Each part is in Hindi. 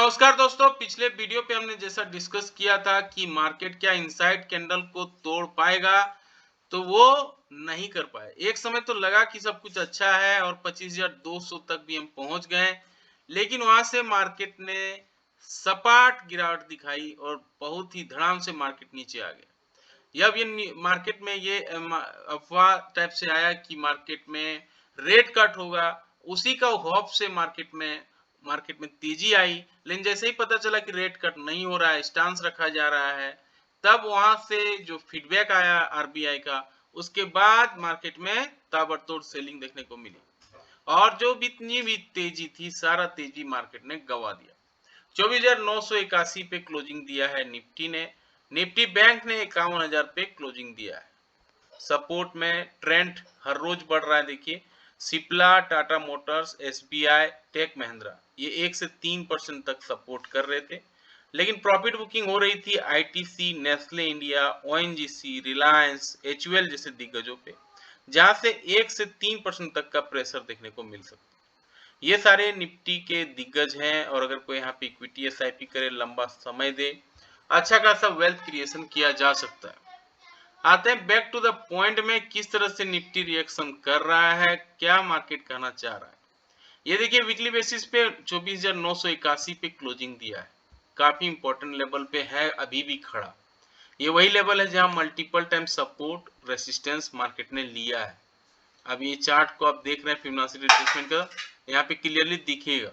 नमस्कार दोस्तों, पिछले वीडियो पे हमने जैसा डिस्कस किया था कि मार्केट क्या इनसाइड कैंडल को तोड़ पाएगा, तो वो नहीं कर पाए। एक समय तो लगा कि सब कुछ अच्छा है और 25,200 तक भी हम पहुंच गए, लेकिन वहां से मार्केट ने सपाट गिरावट दिखाई और बहुत ही धड़ाम से मार्केट नीचे आ गया। जब ये मार्केट में ये अफवाह टाइप से आया कि मार्केट में रेट कट होगा, उसी का होप से मार्केट में तेजी आई। लेकिन जैसे ही पता चला कि रेट कट नहीं हो रहा है, स्टांस रखा जा रहा है, तब वहां से जो फीडबैक आया आरबीआई का, उसके बाद मार्केट में ताबड़तोड़ सेलिंग देखने को मिली और जो भी इतनी भी तेजी थी, सारा तेजी मार्केट ने गवा दिया। 24,981 पे क्लोजिंग दिया है निफ्टी ने। निफ्टी बैंक ने 51,000 पे क्लोजिंग दिया है। सपोर्ट में ट्रेंड हर रोज बढ़ रहा है। देखिए, Cipla, Tata Motors, SBI, Tech Mahindra ये 1 से 3% तक सपोर्ट कर रहे थे, लेकिन प्रॉफिट बुकिंग हो रही थी ITC, Nestle India, ONGC, Reliance, HUL जैसे दिग्गजों पे, जहां से 1 से 3% तक का प्रेशर देखने को मिल सकता है। ये सारे निफ्टी के दिग्गज हैं और अगर कोई यहाँ पे इक्विटी एसआईपी करे, लंबा समय दे, अच्छा खासा वेल्थ क्रिएशन किया जा सकता है। आते हैं बैक टू द पॉइंट में, किस तरह से निफ्टी रिएक्शन कर रहा है, क्या मार्केट कहना चाह रहा है। ये देखिए, वीकली बेसिस पे 24,981 पे क्लोजिंग दिया है। काफी इंपॉर्टेंट लेवल पे है, अभी भी खड़ा। ये वही लेवल है जहां multiple time support resistance market ने लिया है। अब ये चार्ट को आप देख रहे हैं फिबोनाची रिट्रेसमेंट का, यहाँ पे क्लियरली दिखेगा।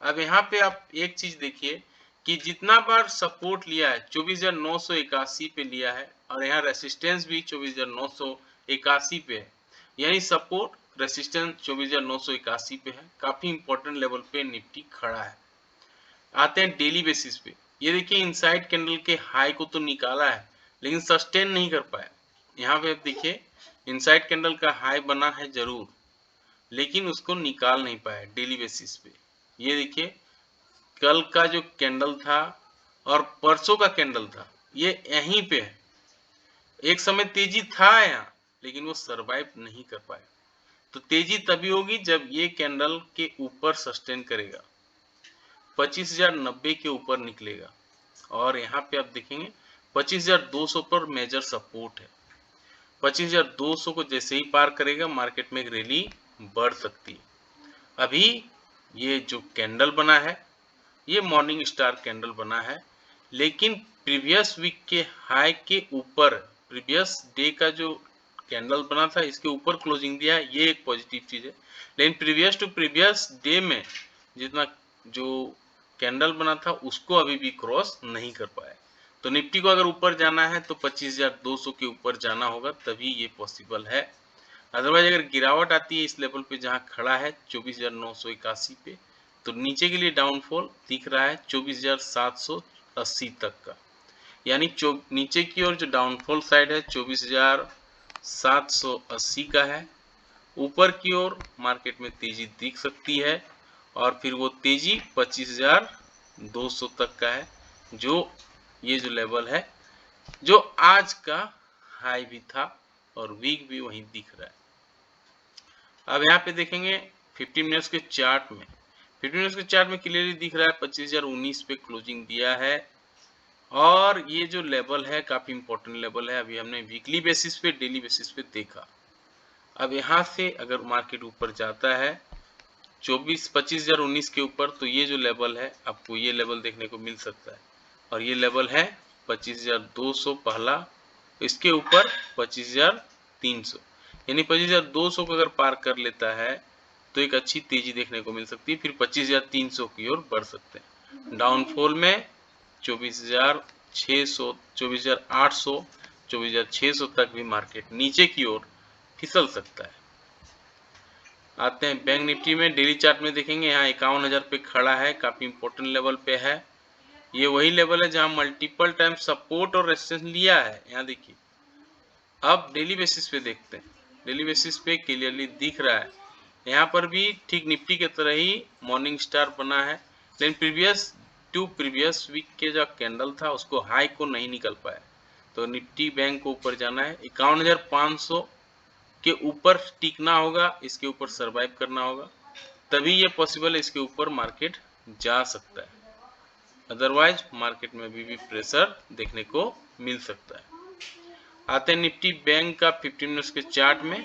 अब यहाँ पे आप एक चीज देखिए कि जितना बार सपोर्ट लिया है 24,981 पे लिया है और यहाँ रेसिस्टेंस भी 24,981 पे है, यानी सपोर्ट रेसिस्टेंस 24,981 पे है। काफी इंपॉर्टेंट लेवल पे निफ्टी खड़ा है। आते हैं डेली बेसिस पे। ये देखिए, इनसाइड कैंडल के हाई को तो निकाला है, लेकिन सस्टेन नहीं कर पाया। यहाँ पे देखिए, इनसाइड कैंडल का हाई बना है जरूर, लेकिन उसको निकाल नहीं पाया डेली बेसिस पे। ये देखिए, कल का जो कैंडल था और परसों का कैंडल था, ये यहीं पे है। एक समय तेजी था यहाँ, लेकिन वो सरवाइव नहीं कर पाया। तो तेजी तभी होगी जब ये कैंडल के ऊपर सस्टेन करेगा, 25,090 के ऊपर निकलेगा। और यहाँ पे आप देखेंगे 25,200 पर मेजर सपोर्ट है। 25,200 को जैसे ही पार करेगा, मार्केट में एक रैली बढ़ सकती है। अभी ये जो कैंडल बना है, ये मॉर्निंग स्टार कैंडल बना है, लेकिन प्रीवियस वीक के हाई के ऊपर, प्रीवियस डे का जो कैंडल बना था इसके ऊपर क्लोजिंग दिया है, ये एक पॉजिटिव चीज है। लेकिन प्रीवियस टू प्रीवियस डे में जितना जो कैंडल बना था उसको अभी भी क्रॉस नहीं कर पाया। तो निफ्टी को अगर ऊपर जाना है तो 25,200 के ऊपर जाना होगा, तभी ये पॉसिबल है। अदरवाइज अगर गिरावट आती है इस लेवल पे जहां खड़ा है 24,981 पे, तो नीचे के लिए डाउनफॉल दिख रहा है 24,780 तक का। यानी नीचे की ओर जो डाउनफॉल साइड है 24,780 का है। ऊपर की ओर मार्केट में तेजी दिख सकती है और फिर वो तेजी 25,200 तक का है, जो ये जो लेवल है, जो आज का हाई भी था और वीक भी वहीं दिख रहा है। अब यहाँ पे देखेंगे 15 मिनट्स के चार्ट में, 15 मिनट्स के चार्ट में क्लियरली दिख रहा है 25,019 पे क्लोजिंग दिया है और ये जो लेवल है काफी इंपॉर्टेंट लेवल है। अभी हमने वीकली बेसिस पे, डेली बेसिस पे देखा। अब यहाँ से अगर मार्केट ऊपर जाता है 25,019 के ऊपर, तो ये जो लेवल है, आपको ये लेवल देखने को मिल सकता है और ये लेवल है 25,200 पहला, इसके ऊपर 25,300, यानी 25,200 को अगर पार कर लेता है तो एक अच्छी तेजी देखने को मिल सकती है। फिर 25,300 की ओर बढ़ सकते हैं। डाउनफॉल में 24,600, 24,800, 24,600 तक भी मार्केट नीचे की ओर फिसल सकता है। आते हैं बैंक निफ्टी में। डेली चार्ट में देखेंगे, यहाँ 51,000 पे खड़ा है, काफी इंपॉर्टेंट लेवल पे है। ये वही लेवल है जहां मल्टीपल टाइम सपोर्ट और रेजिस्टेंस लिया है। यहाँ देखिए, अब डेली बेसिस पे देखते हैं। डेली बेसिस पे क्लियरली दिख रहा है, यहाँ पर भी ठीक निफ्टी की तरह ही मॉर्निंग स्टार बना है, लेकिन प्रीवियस वीक के जो कैंडल था उसको हाई को नहीं निकल पाया। तो निफ्टी बैंक को ऊपर जाना है, 51,500 के ऊपर टिकना होगा, इसके ऊपर सरवाइव करना होगा, तभी ये पॉसिबल है, इसके ऊपर मार्केट जा सकता है। अदरवाइज मार्केट में अभी भी प्रेशर देखने को मिल सकता है। आते हैं निफ्टी बैंक का 15 मिनट्स के चार्ट में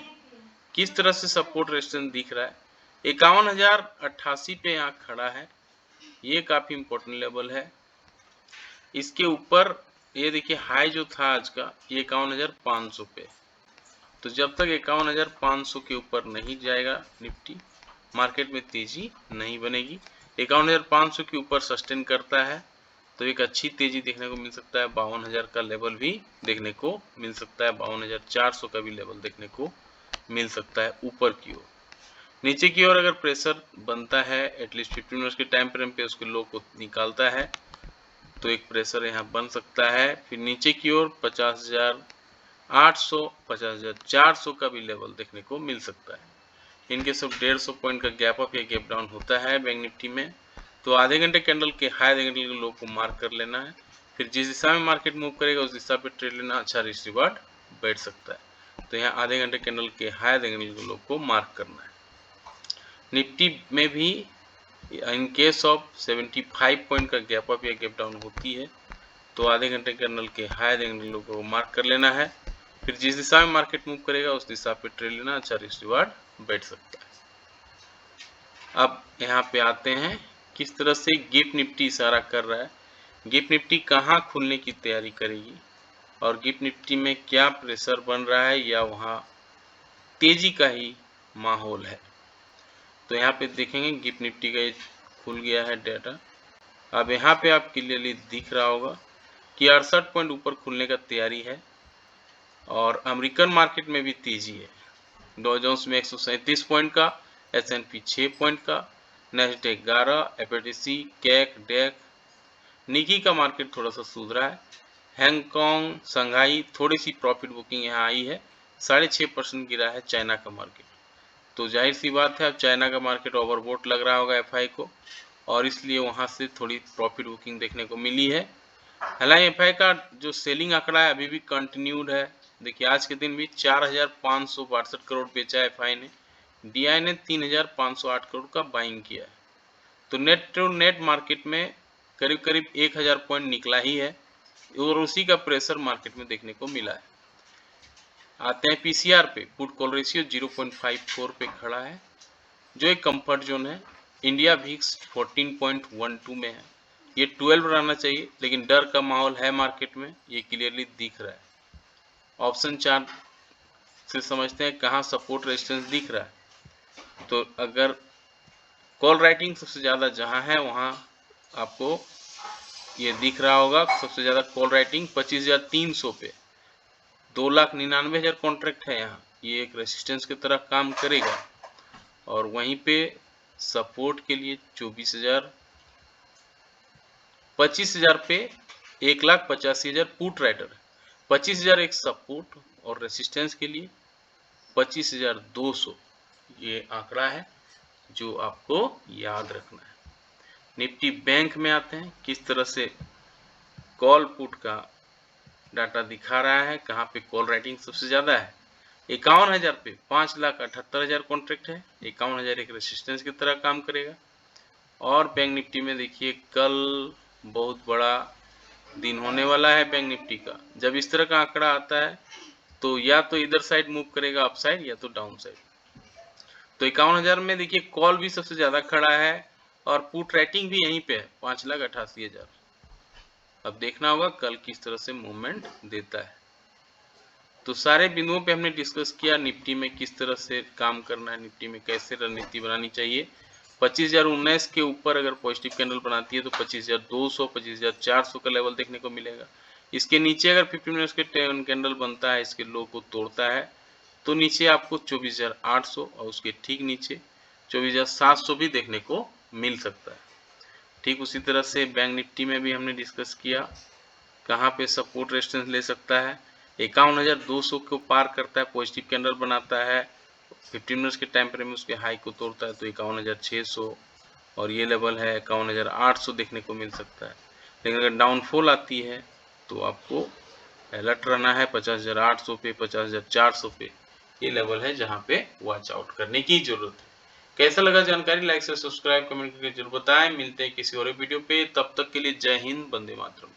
किस तरह से सपोर्ट रेजिस्टेंस दिख रहा है। 51,088 पे यहाँ खड़ा है, ये काफी इंपॉर्टेंट लेवल है। इसके ऊपर ये देखिए हाई जो था आज का ये 51,500 पे, तो जब तक 51,500 के ऊपर नहीं जाएगा निफ्टी, मार्केट में तेजी नहीं बनेगी। 51,500 के ऊपर सस्टेन करता है तो एक अच्छी तेजी देखने को मिल सकता है। 52,000 का लेवल भी देखने को मिल सकता है, 52,400 का भी लेवल देखने को मिल सकता है ऊपर की ओर। नीचे की ओर अगर प्रेशर बनता है एटलीस्ट 15 मिनट्स के टाइम फ्रेम पे, उसके लो को निकालता है तो एक प्रेशर यहाँ बन सकता है। फिर नीचे की ओर 50,800 50,400 का भी लेवल देखने को मिल सकता है। इनके सब 150 पॉइंट का गैप अप या गैप डाउन होता है बैंक निफ्टी में, तो आधे घंटे कैंडल के हाई, आधे घंटे के लो को मार्क कर लेना है। फिर जिस दिशा में मार्केट मूव करेगा उस दिशा पे ट्रेड लेना, अच्छा रिस्क रिवार्ड बैठ सकता है। तो यहाँ आधे घंटे कैंडल के हाई, आधे घंटे के लो को मार्क करना है। निफ्टी में भी इन केस ऑफ 75 पॉइंट का गैप अप या गैप डाउन होती है तो आधे घंटे कैंडल के हाई, आधे घंटे लो को मार्क कर लेना है। फिर जिस दिशा में मार्केट मूव करेगा उस दिशा पे ट्रेड लेना, अच्छा रिस्क रिवार्ड बैठ सकता है। अब यहाँ पे आते हैं किस तरह से गिफ्ट निफ्टी इशारा कर रहा है, गिफ्ट निफ्टी कहाँ खुलने की तैयारी करेगी और गिफ्ट निफ्टी में क्या प्रेशर बन रहा है या वहाँ तेजी का ही माहौल है। तो यहाँ पे देखेंगे गिफ्ट निफ्टी का खुल गया है डाटा। अब यहाँ पे आप क्लियरली दिख रहा होगा कि 68 पॉइंट ऊपर खुलने का तैयारी है और अमेरिकन मार्केट में भी तेजी है। डॉ जोन्स में 137 पॉइंट का, S&P 6 पॉइंट का, नेस्डेक 11, एफएटीसी, कैक, डेक, निकी का मार्केट थोड़ा सा सुधरा है। हांगकांग, शंघाई थोड़ी सी प्रॉफिट बुकिंग यहाँ आई है, 6.5% गिरा है चाइना का मार्केट। तो जाहिर सी बात है अब चाइना का मार्केट ओवरबोट लग रहा होगा एफआई को और इसलिए वहां से थोड़ी प्रॉफिट बुकिंग देखने को मिली है। हालांकि एफआई का जो सेलिंग आंकड़ा है अभी भी कंटिन्यूड है। देखिए आज के दिन भी 4,562 करोड़ बेचा है एफआई ने, डीआई ने 3,508 करोड़ का बाइंग किया है। तो नेट टू नेट मार्केट में करीब करीब 1,000 पॉइंट निकला ही है और उसी का प्रेशर मार्केट में देखने को मिला है। आते हैं पीसीआर पे, पुट कॉल रेशियो 0.54 पे खड़ा है जो एक कंफर्ट जोन है। इंडिया विक्स 14.12 में है, ये 12 रहना चाहिए लेकिन डर का माहौल है मार्केट में, ये क्लियरली दिख रहा है। ऑप्शन चार्ट से समझते हैं कहाँ सपोर्ट रेजिस्टेंस दिख रहा है। तो अगर कॉल राइटिंग सबसे ज़्यादा जहाँ है वहाँ आपको ये दिख रहा होगा, सबसे ज़्यादा कॉल राइटिंग 25,300 पे, 2,99,000 कॉन्ट्रैक्ट है यहाँ, ये एक रेसिस्टेंस की तरह काम करेगा। और वहीं पे सपोर्ट के लिए 24,000, 25,000 पे 1,85,000 पुट राइटर, 25,000 एक सपोर्ट और रेसिस्टेंस के लिए 25,200 ये आंकड़ा है जो आपको याद रखना है। निफ्टी बैंक में आते हैं किस तरह से कॉल पुट का डाटा दिखा रहा है, कहाँ पे कॉल राइटिंग सबसे ज्यादा है। 51,000 पे 5,78,000 कॉन्ट्रैक्ट है, 51,000 एक रेसिस्टेंस की तरह काम करेगा। और बैंक निफ्टी में देखिए कल बहुत बड़ा दिन होने वाला है बैंक निफ्टी का। जब इस तरह का आंकड़ा आता है तो या तो इधर साइड मूव करेगा अप साइड या तो डाउन साइड। तो 51,000 में देखिए कॉल भी सबसे ज्यादा खड़ा है और पुट राइटिंग भी यहीं पे है 5,88,000। अब देखना होगा कल किस तरह से मूवमेंट देता है। तो सारे बिंदुओं पे हमने डिस्कस किया निफ्टी में किस तरह से काम करना है, निफ्टी में कैसे रणनीति बनानी चाहिए। 25,019 के ऊपर अगर पॉजिटिव कैंडल बनाती है तो 25,200 25,400 का लेवल देखने को मिलेगा। इसके नीचे अगर 50 मिनट्स के कैंडल बनता है, इसके लो को तोड़ता है तो नीचे आपको 24,800 और उसके ठीक नीचे 24,700 भी देखने को मिल सकता है। ठीक उसी तरह से बैंक निफ्टी में भी हमने डिस्कस किया कहाँ पे सपोर्ट रेजिस्टेंस ले सकता है। 51,200 को पार करता है, पॉजिटिव कैंडल बनाता है, 15 मिनट्स के टाइम फ्रेम में उसके हाई को तोड़ता है तो 51,600 और ये लेवल है 51,800 देखने को मिल सकता है। लेकिन अगर डाउनफॉल आती है तो आपको अलर्ट रहना है 50,800 पे, 50,400 पे, ये लेवल है जहाँ पे वॉच आउट करने की जरूरत है। कैसा लगा जानकारी, लाइक से सब्सक्राइब कमेंट करके जरूर बताएं। मिलते हैं किसी और वीडियो पे, तब तक के लिए जय हिंद, वंदे मातरम।